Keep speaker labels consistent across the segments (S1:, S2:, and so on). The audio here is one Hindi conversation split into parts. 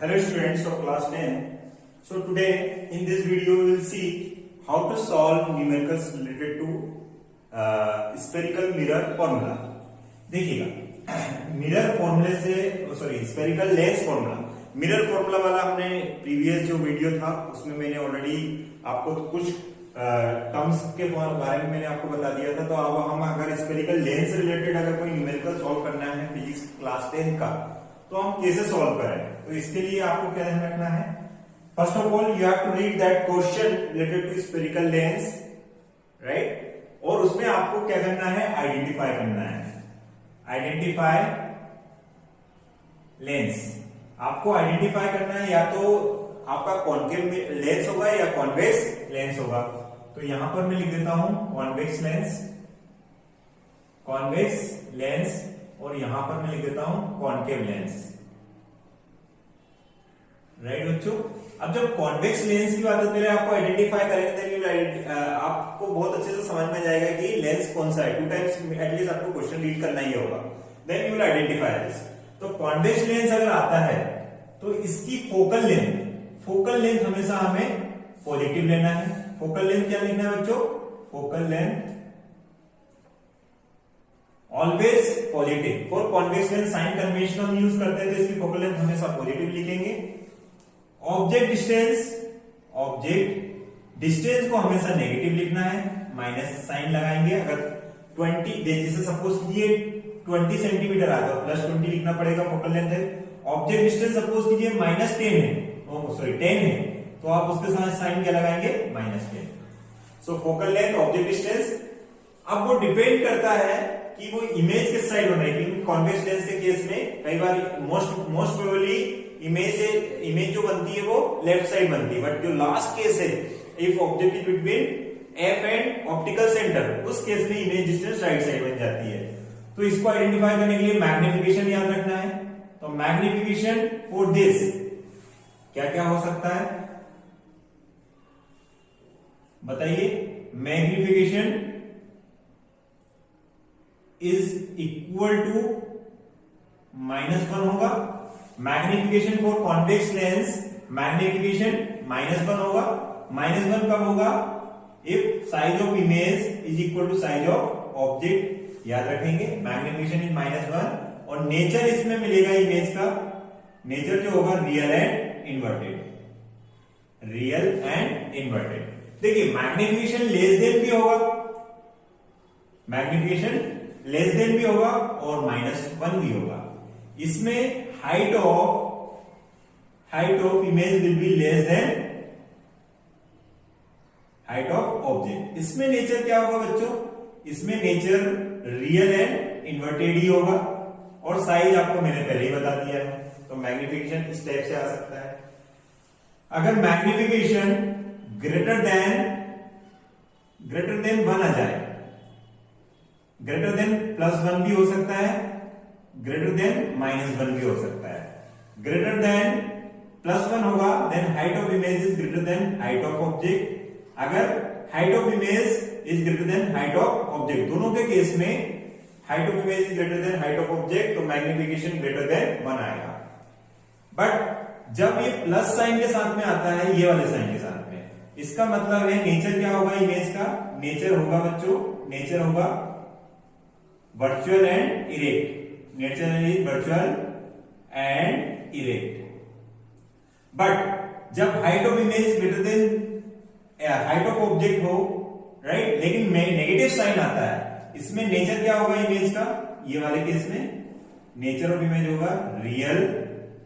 S1: Hello students of class 10. So today in this video we will see how to solve numericals related to spherical mirror formula. देखिएगा मिरर फॉर्मूले से spherical lens formula mirror formula वाला हमने प्रीवियस जो वीडियो था उसमें मैंने ऑलरेडी आपको कुछ टर्म्स के बारे में मैंने आपको बता दिया था। तो अब हम अगर स्फेरिकल लेंस रिलेटेड अगर कोई न्यूमेरिकल सॉल्व करना है फिजिक्स क्लास 10 का तो हम कैसे सॉल्व करें, तो इसके लिए आपको क्या ध्यान रखना है। First of all you have to read that question related to spherical lens, right. और उसमें आपको क्या करना है, आइडेंटिफाई करना है। आइडेंटिफाई लेंस आपको आइडेंटिफाई करना है, या तो आपका कॉन्केव लेंस होगा या कॉन्वेक्स लेंस होगा। तो यहां पर मैं लिख देता हूं कॉन्वेक्स लेंस, कॉन्वेक्स लेंस, और यहां पर मैं लिख देता हूं कॉन्केव लेंस, राइट बच्चों। अब जब कॉन्वेक्स लेंस की बात है पहले आपको आइडेंटिफाई करेंगे, आपको बहुत अच्छे से समझ में जाएगा कि लेंस कौन सा है। 2 टाइम्स एटलीस्ट आपको क्वेश्चन रीड करना ही होगा, then you will identify this. तो कॉन्वेक्स लेंस अगर आता है तो इसकी फोकल लेंथ हमेशा हमें पॉजिटिव लेना है। फोकल लेंथ क्या लिखना है बच्चों, focal length always positive. For convex lens sign convention हम यूज करते हैं तो इसकी फोकल लेंथ हमेशा पॉजिटिव लिखेंगे। ऑब्जेक्ट डिस्टेंस को हमेशा नेगेटिव लिखना है, माइनस साइन लगाएंगे। अगर 20 जैसे सपोज कीजिए 20 सेंटीमीटर आ गया, प्लस 20 लिखना पड़ेगा, फोकल लेंथ है। ऑब्जेक्ट डिस्टेंस सपोज कीजिए -10 है, 10 है, तो आप उसके साथ साइन क्या लगाएंगे, -10। सो फोकल लेंथ, ऑब्जेक्ट डिस्टेंस। अब वो डिपेंड करता है कि वो इमेज किस साइड बन रही है। कॉन्वेक्स लेंस के केस में कई बार मोस्ट प्रोबेबली इमेज जो बनती है वो लेफ्ट साइड बनती है, बट जो लास्ट केस है if object is between F and optical centre, उस केस में इमेज डिस्टेंस राइट साइड बन जाती है। तो इसको आइडेंटिफाई करने के लिए मैग्निफिकेशन याद रखना है। तो मैग्निफिकेशन फॉर दिस क्या क्या हो सकता है बताइए। मैग्निफिकेशन इज इक्वल टू -1 होगा। Magnification for convex lens magnification -1 होगा। -1 कब होगा, if size of image is equal to size of object, याद रखेंगे। मैग्निफिकेशन इज -1 और नेचर इसमें मिलेगा इमेज का, नेचर जो होगा real and inverted, real and inverted. देखिए मैग्निफिकेशन लेस देन भी होगा, मैग्निफिकेशन लेस देन भी होगा और -1 भी होगा। इसमें height of image will be less than height of object. इसमें नेचर क्या होगा बच्चों, इसमें नेचर रियल एंड इन्वर्टेड ही होगा, और साइज आपको मैंने पहले ही बता दिया है। तो मैग्निफिकेशन इस टाइप से आ सकता है। अगर मैग्निफिकेशन ग्रेटर देन 1 आ जाए, ग्रेटर देन +1 भी हो सकता है, ग्रेटर देन -1 भी हो सकता है। ग्रेटर देन +1 होगा then height of image is greater than height of object. अगर height of image is greater than height of object, दोनों के केस में height of image is greater than height of object, तो मैग्निफिकेशन ग्रेटर देन 1 आएगा। बट जब ये प्लस साइन के साथ में आता है, ये वाले साइन के साथ में, इसका मतलब है नेचर क्या होगा इमेज का, नेचर होगा बच्चों, नेचर होगा virtual and erect, nature is virtual and erect. But जब height of image greater than height of object हो, राइट, लेकिन नेगेटिव साइन आता है, इसमें नेचर क्या होगा इमेज का, ये वाले केस में नेचर ऑफ इमेज होगा रियल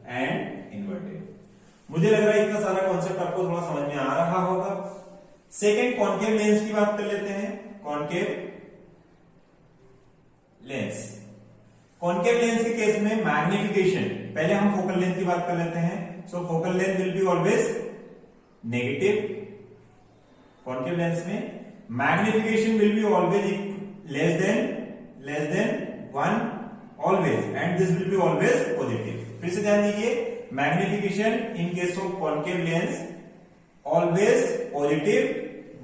S1: एंड इन्वर्टेड। मुझे लग रहा है इतना सारा कॉन्सेप्ट आपको थोड़ा समझ में आ रहा होगा। सेकेंड कॉन्केव लेंस की बात कर लेते हैं। कॉन्केव लेंस, कॉन्केव लेंस के केस में मैग्निफिकेशन, पहले हम फोकल लेंथ की बात कर लेते हैं। So focal length will be always negative. Concave lens में magnification will be always less than 1 always, and this will be always positive. फिर से ध्यान दीजिए, magnification in case of concave lens always positive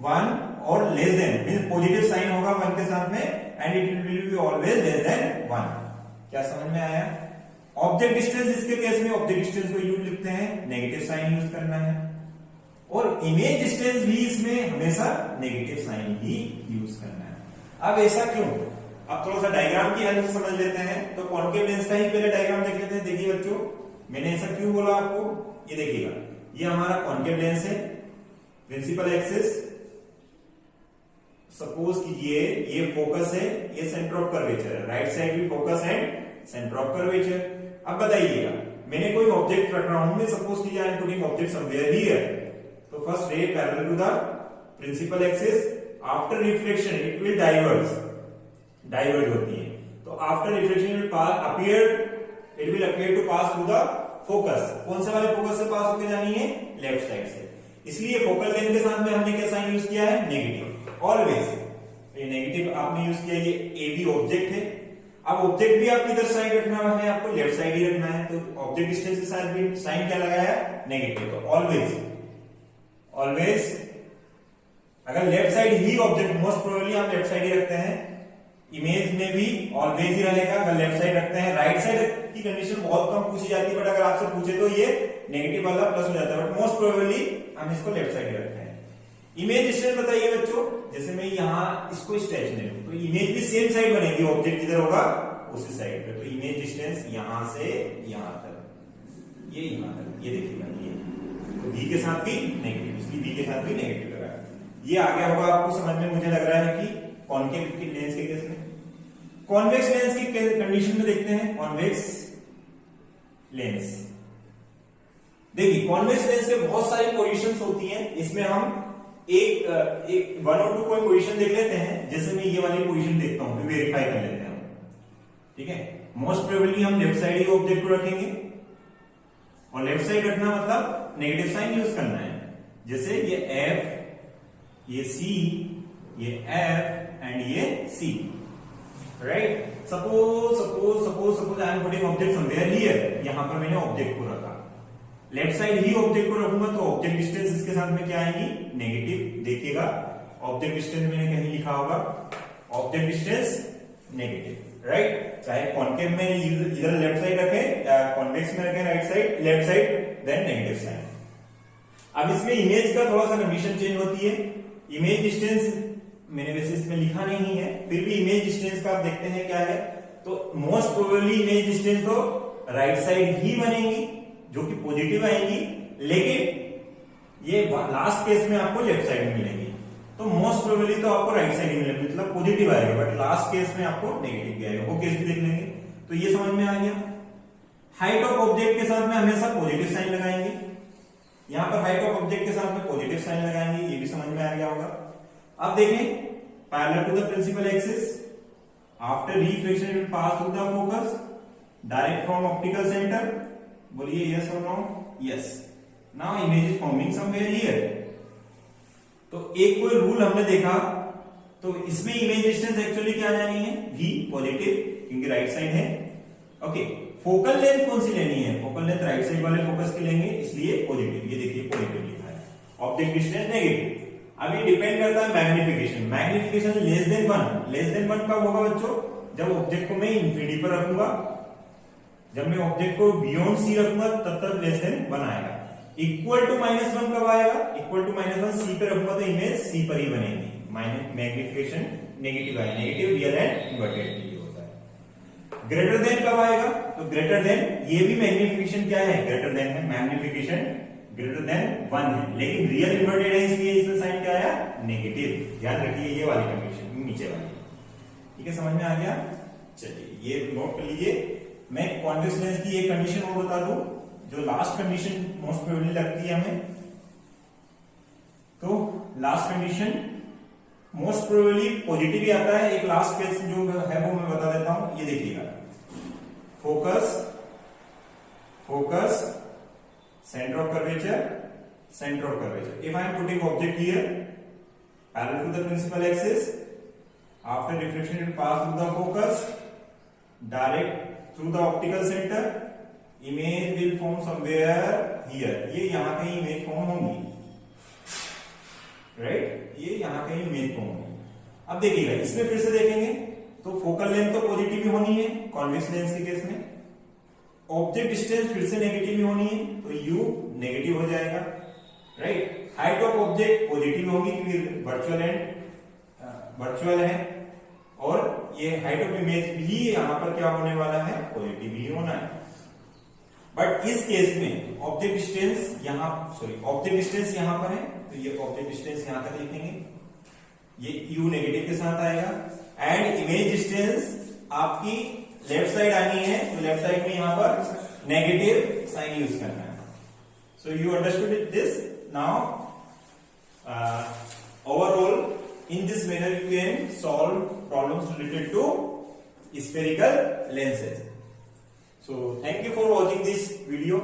S1: 1 और less than, means positive sign होगा 1 के साथ में, and it will be always less than 1। क्या समझ में आया? ऑब्जेक्ट डिस्टेंस, इसके केस में ऑब्जेक्ट डिस्टेंस को यूज लिखते हैं, नेगेटिव साइन यूज करना है, और इमेज डिस्टेंस भी इसमें हमेशा नेगेटिव साइन ही यूज करना है। अब ऐसा क्यों? अब थोड़ा सा डायग्राम की हेल्प से समझ लेते हैं। तो कॉन्केव लेंस का ही पहले डायग्राम देख लेते हैं। देखिए बच्चों, मैंने ऐसा क्यों बोला आपको, ये देखिएगा, ये हमारा कॉन्केव लेंस है, प्रिंसिपल एक्सिस, सपोज कीजिए ये फोकस है, ये सेंटर ऑफ कर्वेचर है, राइट साइड भी focus and centre of curvature. अब बताइएगा, मैंने कोई ऑब्जेक्ट रख रहा हूं, मैं सपोज कीजिए I am putting object somewhere here, तो first ray parallel to the principal axis, after reflection it will diverge होती है, तो after reflection it will appear to pass through the focus. कौन से वाले फोकस से पास होकर जानी है? लेफ्ट साइड से। इसलिए फोकल लेंथ के साथ में हमने क्या साइन यूज किया है? नेगेटिव। ऑलवेज ये नेगेटिव आपने यूज किया, ये ए बी ऑब्जेक्ट है। अब ऑब्जेक्ट भी आप किधर साइड रखना है? आपको लेफ्ट साइड ही रखना है, तो ऑब्जेक्ट डिस्टेंस के साथ भी साइन क्या लगाया है? नेगेटिव। तो ऑलवेज अगर लेफ्ट साइड ही ऑब्जेक्ट, मोस्ट प्रोबेबली आप लेफ्ट साइड ही रखते हैं, इमेज में भी ऑलवेज ही रहेगा अगर लेफ्ट साइड रखते हैं। राइट साइड की कंडीशन बहुत कम पूछी जाती है, बट अगर आपसे पूछे तो ये नेगेटिव वाला प्लस हो जाता है, बट मोस्ट प्रोबेबली हम इसको लेफ्ट साइड रखते हैं। इमेज डिस्टेंस बताइए बच्चों, जैसे मैं यहां इसको स्टेशनरी हूं, तो इमेज भी सेम साइड बनेगी, ऑब्जेक्ट किधर होगा? उसी साइड पे। तो इमेज डिस्टेंस यहां से यहां तक, ये यहां तक, ये देखिएगा, ये तो v के साथ भी नेगेटिव, इसलिए v के साथ भी नेगेटिव लगा। ये आ गया होगा आपको समझ में, मुझे लग रहा है कि कॉन्केव लेंस के केस में। कॉन्वेक्स लेंस की कंडीशन में देखते हैं। कॉन्वेक्स लेंस, देखिए कॉन्वेक्स लेंस के बहुत सारी पोजीशंस होती हैं, इसमें हम एक 1 और 2 कोई पोजीशन देख लेते हैं। जैसे मैं ये वाली पोजीशन देखता हूं, फिर वेरीफाई कर लेते हैं, ठीक है। मोस्ट प्रोबेबली हम लेफ्ट साइड ही ऑब्जेक्ट को रखेंगे, और लेफ्ट साइड रखना मतलब नेगेटिव साइन यूज करना है। जैसे ये F, ये C, ये F एंड ये C, right. Suppose I am putting object somewhere here, यहां पर मैंने ऑब्जेक्ट को रखा, लेफ्ट साइड ही ऑब्जेक्ट को रखूंगा, तो ऑब्जेक्ट डिस्टेंस इसके साथ में क्या आएगी? नेगेटिव। देखिएगा ऑब्जेक्ट डिस्टेंस मैंने कहीं लिखा होगा, ऑब्जेक्ट डिस्टेंस नेगेटिव, राइट। चाहे कॉन्केव में इधर लेफ्ट साइड रखे या कॉन्वेक्स में रखे right side, left side, then negative sign. अब इसमें इमेज का थोड़ा सा कंडीशन चेंज होती है। इमेज डिस्टेंस मैंने वैसे इसमें लिखा नहीं है, फिर भी इमेज डिस्टेंस का आप देखते हैं क्या है, तो मोस्ट प्रोबेबली इमेज डिस्टेंस तो राइट साइड ही बनेगी, जो कि पॉजिटिव आएंगी, लेकिन ये लास्ट केस में आपको लेफ्ट साइड में मिलेंगी। तो मोस्ट प्रोबेबली तो आपको राइट साइड ही मिलेगी, मतलब पॉजिटिव आएगा, बट लास्ट केस में आपको नेगेटिव भी आएगा, वो केस भी देख लेंगे। तो ये समझ में आ गया। हाइट ऑफ ऑब्जेक्ट के साथ में हमेशा पॉजिटिव साइन लगाएंगे, यहां पर हाइट ऑफ ऑब्जेक्ट के साथ में पॉजिटिव साइन लगाएंगे, ये भी समझ में आ गया होगा। अब देखें, parallel to the principal axis, after reflection it will pass through the focus, direct from optical centre. बोलिए यस और no? Yes. Now image is forming somewhere here. तो एक कोई रूल हमने देखा, तो इसमें इमेज डिस्टेंस एक्चुअली क्या जानी है? v पॉजिटिव, क्योंकि राइट साइड है। ओके, फोकल लेंथ कौन सी लेनी है? फोकल लेंथ राइट साइड वाले फोकस की लेंगे, इसलिए पॉजिटिव। ये देखिए पॉजिटिव लिखा है, ऑब्जेक्ट डिस्टेंस नेगेटिव। अब ये डिपेंड करता है magnification. Magnification less than 1। Less than 1 कब होगा बच्चों? जब ऑब्जेक्ट को मैं इंफिनिटी पर रखूंगा, जब मैं ऑब्जेक्ट को बियॉन्ड सी रखूंगा तब तक लेस देन 1 आएगा। इक्वल टू -1 कब आएगा? इक्वल टू -1 सी पे रखूंगा तो इमेज सी पर ही बनेगी, मैग्निफिकेशन नेगेटिव आएगा। नेगेटिव रियल एंड इन्वर्टेड के लिए होता है। ग्रेटर देन कब आएगा? तो ग्रेटर देन, ये भी मैग्निफिकेशन क्या है? ग्रेटर देन है, मैग्निफिकेशन ग्रेटर देन 1 है, लेकिन रियल इन्वर्टेड है, इसलिए इसमें साइन क्या आया? नेगेटिव। ध्यान रखिए ये वाली कंडीशन, नीचे वाली, ठीक है, समझ में आ गया। चलिए ये नोट कर लीजिए। मैं कॉन्वेक्स लेंस की एक कंडीशन और बता दूं, जो लास्ट कंडीशन मोस्ट प्रोबेबली लगती है हमें। तो last condition most probably positive ही आता है। एक लास्ट केस जो है वो मैं बता देता हूं, ये देखिएगा, focus center of curvature. If I am putting object here parallel to the principal axis, after reflection it pass through the focus, direct through the optical center, image will form somewhere here. ये यहाँ कहीं इमेज फॉर्म होंगी, राइट, ये यहाँ कहीं इमेज फॉर्म होंगी। अब देखिएगा, इसमें फिर से देखेंगे तो फोकल लेंथ तो पॉजिटिव ही होनी है कॉन्वेक्स लेंस के केस में, ऑब्जेक्ट डिस्टेंस फिर से नेगेटिव ही होनी है, तो u नेगेटिव हो जाएगा, right. Height of object positive होगी क्योंकि वर्चुअल है, और ये हाइट ऑफ इमेज भी यहां पर क्या होने वाला है, पॉजिटिव ही होना है। बट इस केस में ऑब्जेक्ट डिस्टेंस ऑब्जेक्ट डिस्टेंस यहां पर है, तो ये ऑब्जेक्ट डिस्टेंस यहां तक लिखेंगे, ये u नेगेटिव के साथ आएगा, एंड इमेज डिस्टेंस आपकी लेफ्ट साइड आनी है, तो लेफ्ट साइड में यहां पर नेगेटिव साइन यूज करना है। So you understood this now. Overall in this manner you can solve problems related to spherical lenses. So thank you for watching this video.